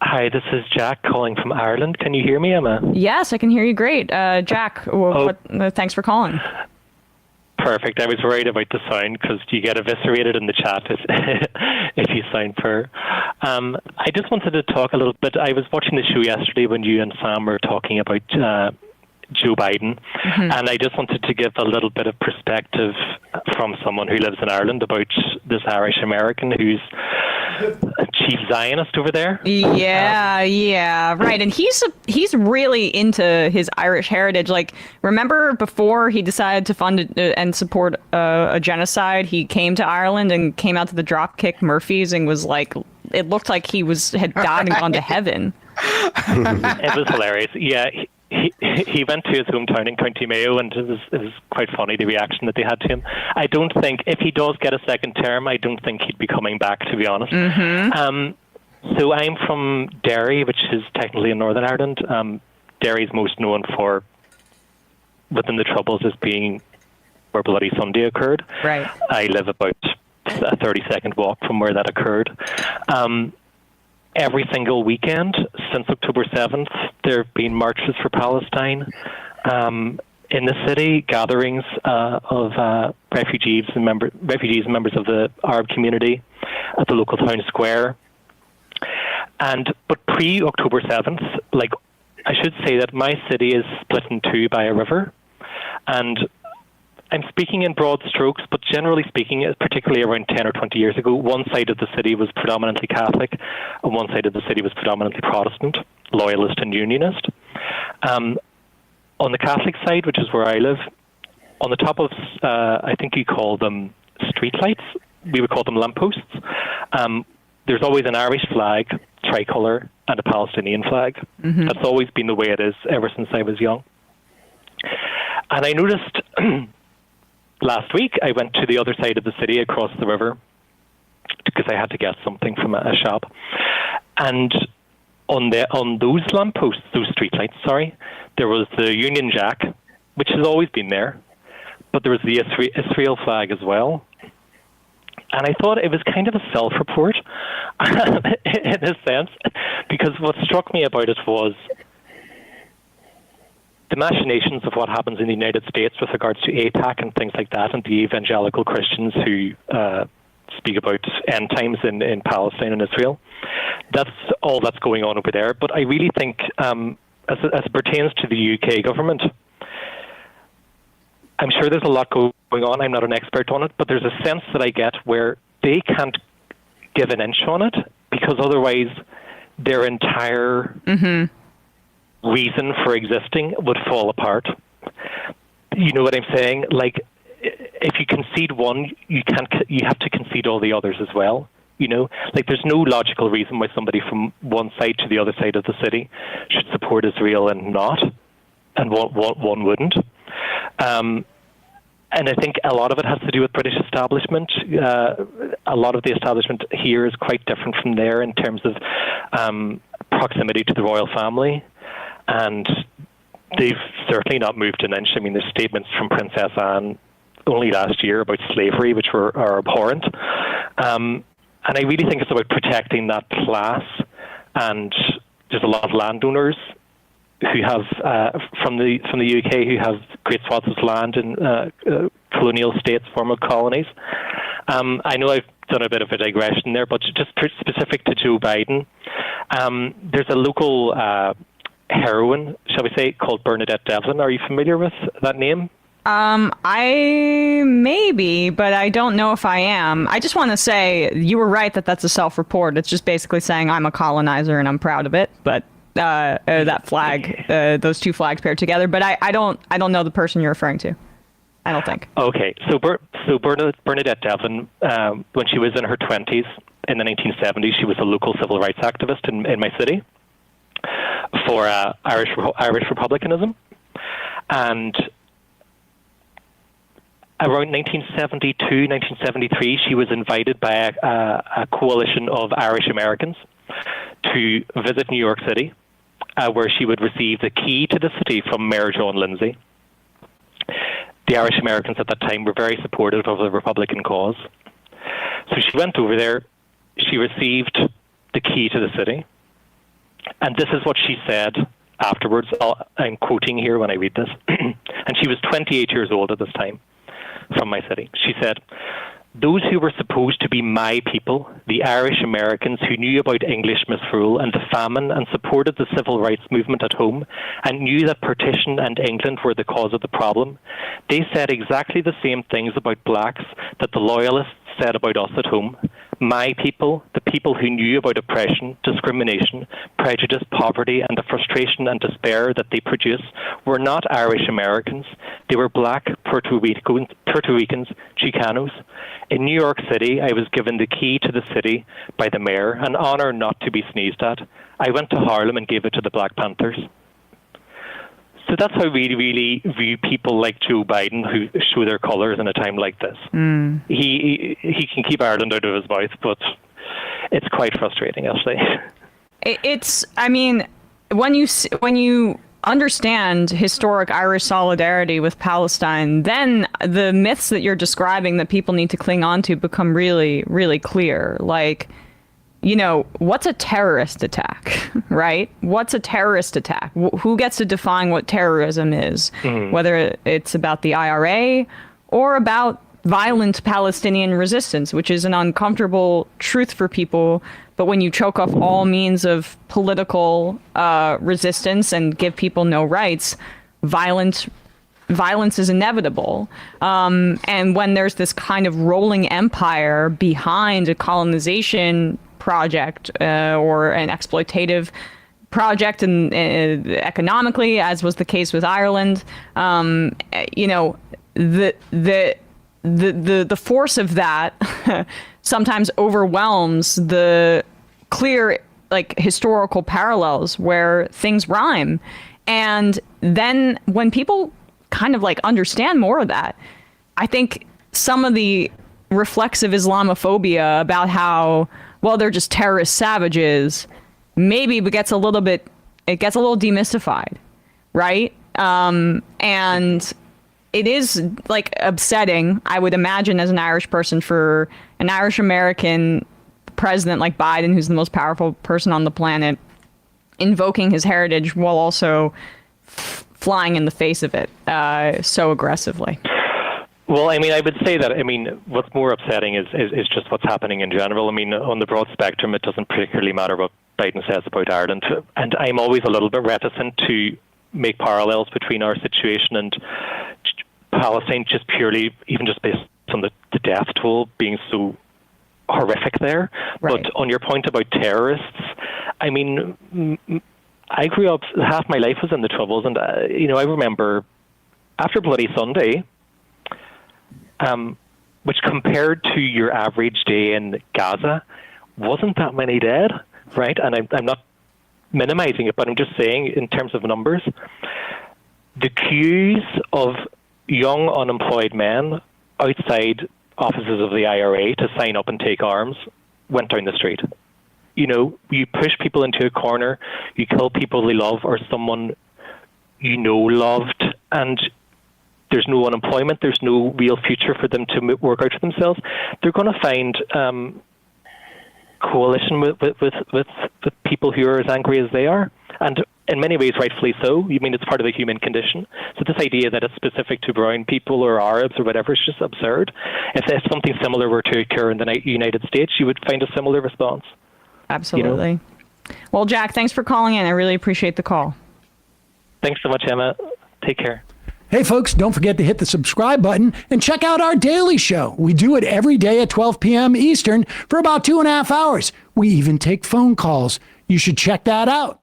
Hi, this is Jack calling from Ireland. Can you hear me, Emma? Yes, I can hear you great. Jack, thanks for calling. Perfect. I was worried about the sound because you get eviscerated in the chat if you sound poor. I just wanted to talk a little bit. I was watching the show yesterday when you and Sam were talking about Joe Biden, and I just wanted to give a little bit of perspective from someone who lives in Ireland about this Irish American who's a chief Zionist over there. Yeah, right. And he's really into his Irish heritage. Like, remember before he decided to fund and support a genocide, he came to Ireland and came out to the Dropkick Murphys and was like, it looked like he had died and gone to heaven. It was hilarious. Yeah. He went to his hometown in County Mayo, and it was quite funny, the reaction that they had to him. I don't think, if he does get a second term, I don't think he'd be coming back, to be honest. So I'm from Derry, which is technically in Northern Ireland. Derry's most known for, within the Troubles, as being where Bloody Sunday occurred. Right. I live about a 30-second walk from where that occurred. Every single weekend since October 7th, there have been marches for Palestine. In the city, gatherings of refugees and members of the Arab community at the local town square. But pre-October 7th, I should say that my city is split in two by a river, and I'm speaking in broad strokes, but generally speaking, particularly around 10 or 20 years ago, one side of the city was predominantly Catholic and one side of the city was predominantly Protestant, loyalist and unionist. On the Catholic side, which is where I live, on the top of, I think you call them streetlights, we would call them lampposts, there's always an Irish flag, tricolour, and a Palestinian flag. That's always been the way it is ever since I was young. And I noticed... Last week, I went to the other side of the city across the river because I had to get something from a shop. And on those lampposts, those streetlights, there was the Union Jack, which has always been there, but there was the Israel flag as well. And I thought it was kind of a self-report in a sense, because what struck me about it was the machinations of what happens in the United States with regards to AIPAC and things like that, and the evangelical Christians who speak about end times in Palestine and Israel. That's all that's going on over there. But I really think, as it pertains to the UK government, I'm sure there's a lot going on. I'm not an expert on it, but there's a sense that I get where they can't give an inch on it, because otherwise their entire... reason for existing would fall apart. You know what I'm saying? If you concede one, you have to concede all the others as well. There's no logical reason why somebody from one side to the other side of the city should support Israel and not, and one wouldn't. And I think a lot of it has to do with British establishment. A lot of the establishment here is quite different from there in terms of proximity to the royal family. And they've certainly not moved an inch. I mean, there's statements from Princess Anne only last year about slavery, which are abhorrent. And I really think it's about protecting that class. And there's a lot of landowners who have, from the UK, who have great swaths of land in colonial states, former colonies. I know I've done a bit of a digression there, but just specific to Joe Biden, there's a local... heroine, shall we say, called Bernadette Devlin. Are you familiar with that name? I may be, but I don't know if I am. I just want to say you were right that that's a self-report. It's just basically saying I'm a colonizer and I'm proud of it. But that flag, those two flags paired together. But I don't know the person you're referring to. I don't think. Okay, so Bernadette Devlin, when she was in her 20s in the 1970s, she was a local civil rights activist in my city for Irish republicanism, and around 1972, 1973, she was invited by a coalition of Irish Americans to visit New York City, where she would receive the key to the city from Mayor John Lindsay. The Irish Americans at that time were very supportive of the Republican cause. So she went over there, she received the key to the city, And this is what she said afterwards. I'm quoting here when I read this. And she was 28 years old at this time, from my city. She said, "Those who were supposed to be my people, the Irish Americans who knew about English misrule and the famine and supported the civil rights movement at home and knew that partition and England were the cause of the problem, they said exactly the same things about blacks that the loyalists said about us at home. My people, the people who knew about oppression, discrimination, prejudice, poverty, and the frustration and despair that they produce, were not Irish Americans. They were black Puerto Ricans, Chicanos. In New York City, I was given the key to the city by the mayor, an honor not to be sneezed at. I went to Harlem and gave it to the Black Panthers." So that's how we really view people like Joe Biden who show their colours in a time like this. He can keep Ireland out of his mouth, but it's quite frustrating, actually. I mean, when you understand historic Irish solidarity with Palestine, then the myths that you're describing that people need to cling on to become really, really clear. Like, you know, what's a terrorist attack, right? What's a terrorist attack? Who gets to define what terrorism is? Whether it's about the IRA or about violent Palestinian resistance, which is an uncomfortable truth for people. But when you choke off all means of political resistance and give people no rights, violence is inevitable. And when there's this kind of rolling empire behind a colonization project or an exploitative project, and economically, as was the case with Ireland, you know, the force of that sometimes overwhelms the clear, like, historical parallels where things rhyme. And then when people kind of like understand more of that, I think some of the reflexive Islamophobia about how, well, they're just terrorist savages, maybe it gets a little demystified, right? And it is like upsetting, I would imagine, as an Irish person, for an Irish American president like Biden, who's the most powerful person on the planet, invoking his heritage while also flying in the face of it so aggressively. Well, I mean, I would say that, I mean, what's more upsetting is just what's happening in general. I mean, on the broad spectrum, it doesn't particularly matter what Biden says about Ireland. And I'm always a little bit reticent to make parallels between our situation and Palestine, just purely, even just based on the death toll being so horrific there. Right. But on your point about terrorists, I mean, I grew up, half my life was in the Troubles, and, you know, I remember after Bloody Sunday, which compared to your average day in Gaza, wasn't that many dead, right? And I'm not minimizing it, but I'm just saying in terms of numbers, the queues of young unemployed men outside offices of the IRA to sign up and take arms went down the street. You know, you push people into a corner, you kill people they love or someone you know loved, and there's no unemployment, there's no real future for them to work out for themselves. They're going to find coalition with people who are as angry as they are, and in many ways rightfully so. You mean, it's part of the human condition. So this idea that it's specific to brown people or Arabs or whatever is just absurd. If something similar were to occur in the United States, you would find a similar response. Absolutely. You know? Well, Jack, thanks for calling in. I really appreciate the call. Thanks so much, Emma. Take care. Hey, folks, don't forget to hit the subscribe button and check out our daily show. We do it every day at 12 p.m. Eastern for about 2.5 hours. We even take phone calls. You should check that out.